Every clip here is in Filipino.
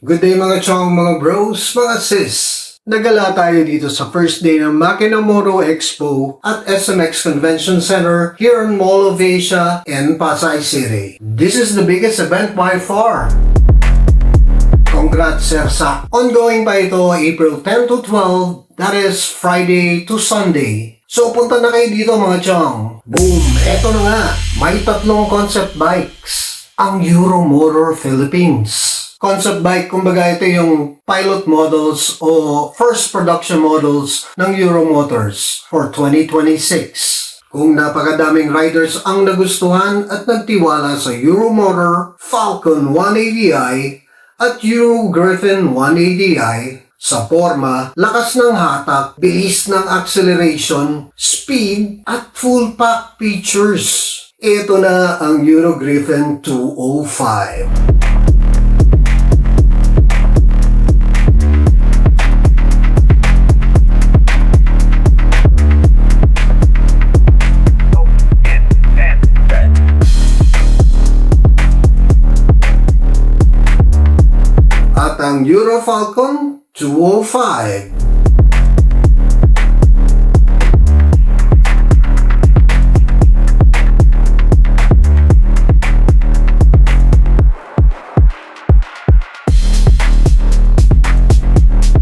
Good day mga chong, mga bros, mga sis. Nagala tayo dito sa first day ng Makina Moto Expo at SMX Convention Center here in Mall of Asia in Pasay City. This is the biggest event by far. Congrats sir sa ongoing pa ito April 10 to 12, that is Friday to Sunday. So punta na kayo dito mga chong. Boom! Eto na nga, may tatlong concept bikes. Ang Euromotor Philippines. Concept bike, kumbaga ito yung pilot models o first production models ng Euromotors for 2026. Kung napakadaming riders ang nagustuhan at nagtiwala sa Euromotor Falcon 180i at Euro Griffin 180i, sa forma, lakas ng hatak, bilis ng acceleration, speed, at full pack features. Ito na ang Euro Griffin 205. At ang Euro Falcon 205.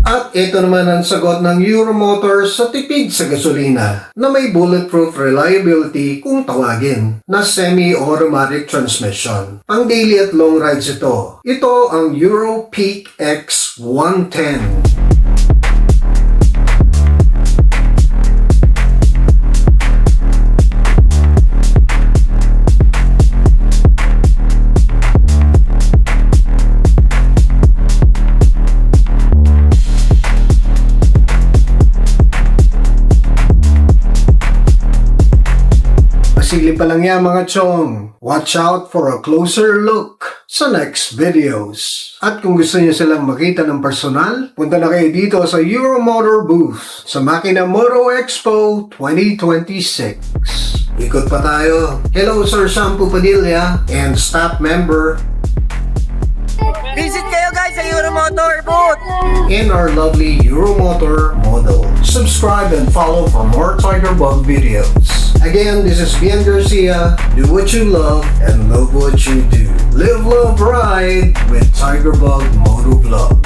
At ito naman ang sagot ng Euromotor sa tipid sa gasolina na may bulletproof reliability kung tawagin na semi-automatic transmission. Pang daily at long rides ito. Ito ang Euro Peak X 110. Masigli pa lang yan mga chong. Watch out for a closer look sa next videos. At kung gusto niyo silang makita ng personal, punta na kayo dito sa Euromotor booth sa Makina Moto Expo 2026. Ikot pa tayo. Hello Sir Shampoo Padilla and staff member. Visit kayo guys sa Euromotor booth! In our lovely Euromotor model. Subscribe and follow for more Tigerbug videos. Again, this is Bian Garcia. Do what you love and love what you do. Live, love, ride with Tigerbug Motovlog.